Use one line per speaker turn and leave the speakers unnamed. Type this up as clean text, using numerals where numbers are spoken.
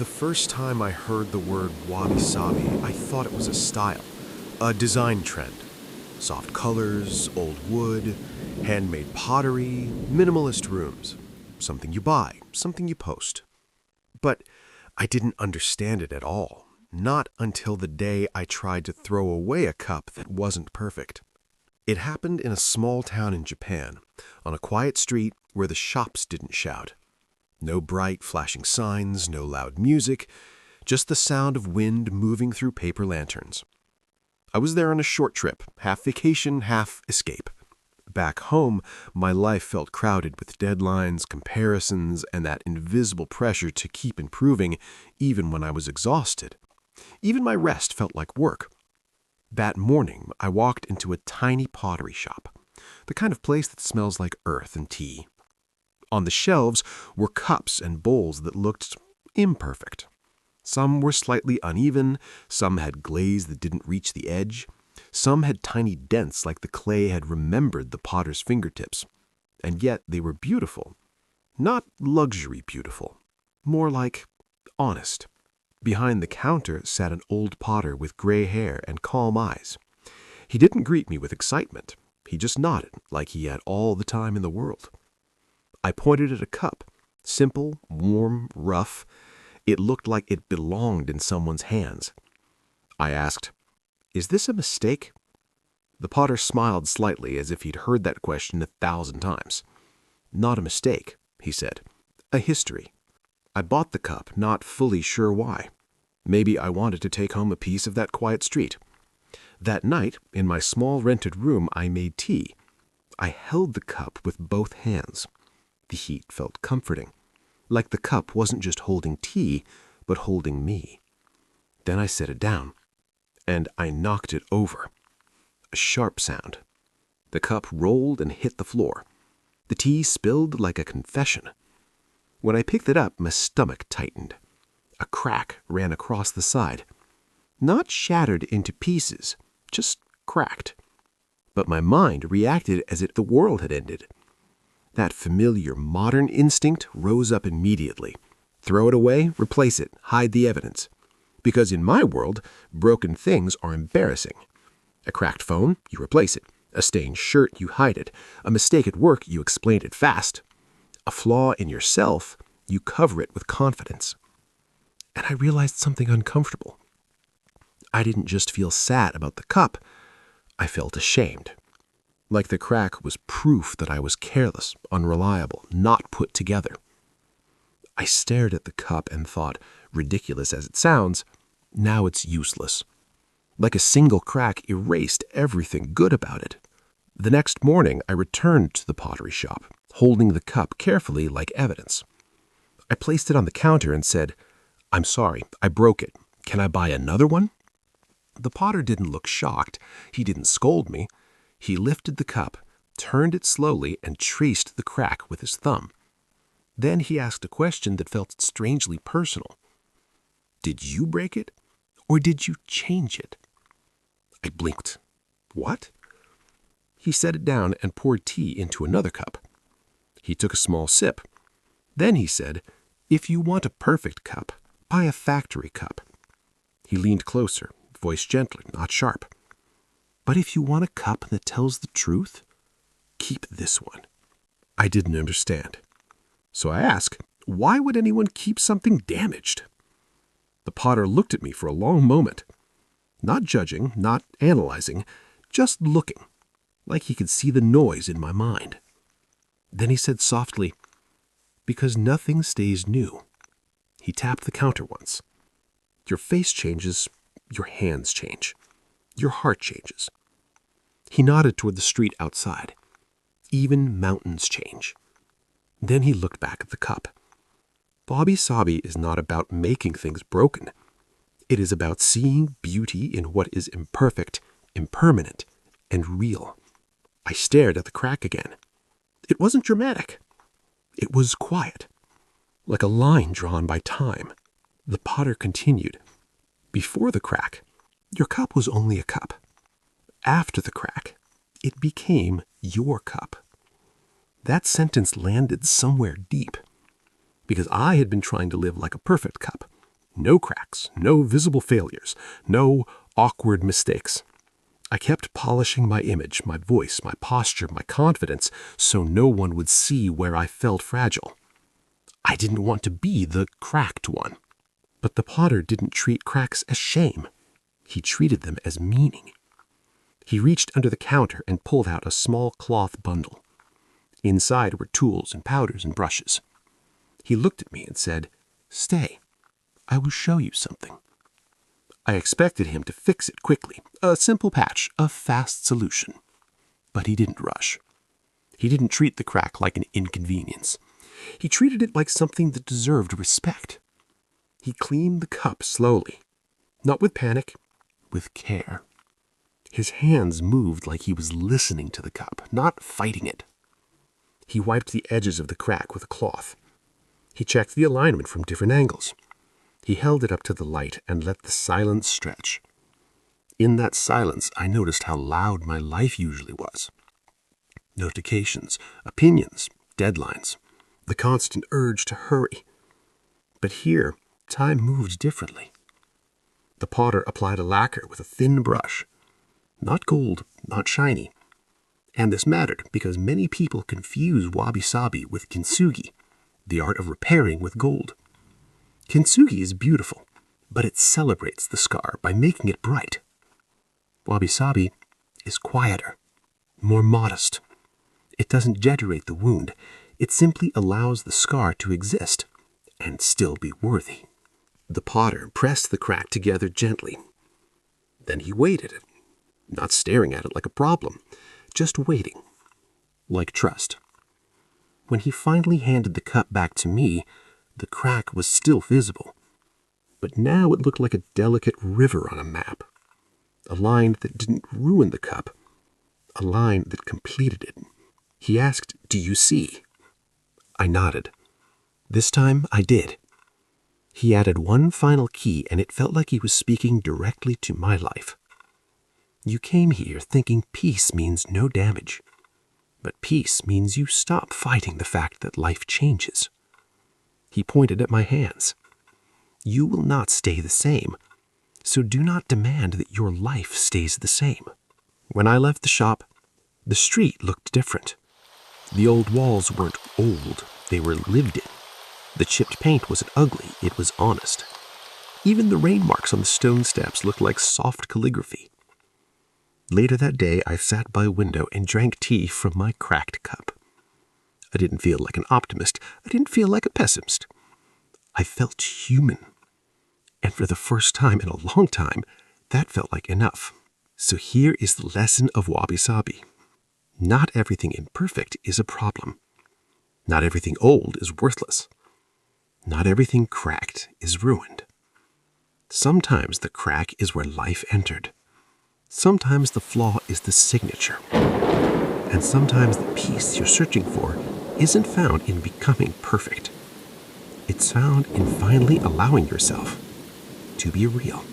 The first time I heard the word Wabi-Sabi, I thought it was a style, a design trend. Soft colors, old wood, handmade pottery, minimalist rooms. Something you buy, something you post. But I didn't understand it at all, not until the day I tried to throw away a cup that wasn't perfect. It happened in a small town in Japan, on a quiet street where the shops didn't shout. No bright, flashing signs, no loud music, just the sound of wind moving through paper lanterns. I was there on a short trip, half vacation, half escape. Back home, my life felt crowded with deadlines, comparisons, and that invisible pressure to keep improving even when I was exhausted. Even my rest felt like work. That morning, I walked into a tiny pottery shop, the kind of place that smells like earth and tea. On the shelves were cups and bowls that looked imperfect. Some were slightly uneven, some had glaze that didn't reach the edge, some had tiny dents like the clay had remembered the potter's fingertips. And yet they were beautiful. Not luxury beautiful, more like honest. Behind the counter sat an old potter with gray hair and calm eyes. He didn't greet me with excitement. He just nodded like he had all the time in the world. I pointed at a cup, simple, warm, rough. It looked like it belonged in someone's hands. I asked, "Is this a mistake?" The potter smiled slightly as if he'd heard that question 1,000 times. "Not a mistake," he said. "A history." I bought the cup, not fully sure why. Maybe I wanted to take home a piece of that quiet street. That night, in my small rented room, I made tea. I held the cup with both hands. The heat felt comforting, like the cup wasn't just holding tea, but holding me. Then I set it down, and I knocked it over. A sharp sound. The cup rolled and hit the floor. The tea spilled like a confession. When I picked it up, my stomach tightened. A crack ran across the side. Not shattered into pieces, just cracked. But my mind reacted as if the world had ended. That familiar modern instinct rose up immediately. Throw it away, replace it, hide the evidence. Because in my world, broken things are embarrassing. A cracked phone, you replace it. A stained shirt, you hide it. A mistake at work, you explain it fast. A flaw in yourself, you cover it with confidence. And I realized something uncomfortable. I didn't just feel sad about the cup. I felt ashamed. Like the crack was proof that I was careless, unreliable, not put together. I stared at the cup and thought, ridiculous as it sounds, now it's useless. Like a single crack erased everything good about it. The next morning, I returned to the pottery shop, holding the cup carefully like evidence. I placed it on the counter and said, "I'm sorry, I broke it. Can I buy another one?" The potter didn't look shocked. He didn't scold me. He lifted the cup, turned it slowly, and traced the crack with his thumb. Then he asked a question that felt strangely personal. "Did you break it, or did you change it?" I blinked. "What?" He set it down and poured tea into another cup. He took a small sip. Then he said, "If you want a perfect cup, buy a factory cup." He leaned closer, voice gentler, not sharp. "But if you want a cup that tells the truth, keep this one." I didn't understand. So I asked, why would anyone keep something damaged? The potter looked at me for a long moment. Not judging, not analyzing, just looking, like he could see the noise in my mind. Then he said softly, "Because nothing stays new." He tapped the counter once. "Your face changes, your hands change. Your heart changes." He nodded toward the street outside. "Even mountains change." Then he looked back at the cup. Wabi-Sabi is not about making things broken. It is about seeing beauty in what is imperfect, impermanent, and real. I stared at the crack again. It wasn't dramatic. It was quiet, like a line drawn by time. The potter continued, "Before the crack, your cup was only a cup. After the crack, it became your cup." That sentence landed somewhere deep, because I had been trying to live like a perfect cup, No cracks, no visible failures, no awkward mistakes. I kept polishing my image, my voice, my posture, my confidence, so no one would see where I felt fragile. I didn't want to be the cracked one. But the potter didn't treat cracks as shame. He treated them as meaning. He reached under the counter and pulled out a small cloth bundle. Inside were tools and powders and brushes. He looked at me and said, "Stay. I will show you something." I expected him to fix it quickly, a simple patch, a fast solution. But he didn't rush. He didn't treat the crack like an inconvenience. He treated it like something that deserved respect. He cleaned the cup slowly, not with panic, with care. His hands moved like he was listening to the cup, not fighting it. He wiped the edges of the crack with a cloth. He checked the alignment from different angles. He held it up to the light and let the silence stretch. In that silence, I noticed how loud my life usually was. Notifications, opinions, deadlines, the constant urge to hurry. But here, time moved differently. The potter applied a lacquer with a thin brush. Not gold, not shiny. And this mattered because many people confuse Wabi-Sabi with kintsugi, the art of repairing with gold. Kintsugi is beautiful, but it celebrates the scar by making it bright. Wabi-Sabi is quieter, more modest. It doesn't decorate the wound. It simply allows the scar to exist and still be worthy. The potter pressed the crack together gently. Then he waited, not staring at it like a problem, just waiting, like trust. When he finally handed the cup back to me, the crack was still visible. But now it looked like a delicate river on a map. A line that didn't ruin the cup, a line that completed it. He asked, "Do you see?" I nodded. This time I did. He added one final key, and it felt like he was speaking directly to my life. You came here thinking peace means no damage. But peace means you stop fighting the fact that life changes. He pointed at my hands. You will not stay the same, so do not demand that your life stays the same. When I left the shop, the street looked different. The old walls weren't old, they were lived in. The chipped paint wasn't ugly, it was honest. Even the rain marks on the stone steps looked like soft calligraphy. Later that day, I sat by a window and drank tea from my cracked cup. I didn't feel like an optimist. I didn't feel like a pessimist. I felt human. And for the first time in a long time, that felt like enough. So here is the lesson of Wabi-Sabi. Not everything imperfect is a problem. Not everything old is worthless. Not everything cracked is ruined. Sometimes the crack is where life entered. Sometimes the flaw is the signature. And sometimes the peace you're searching for isn't found in becoming perfect. It's found in finally allowing yourself to be real.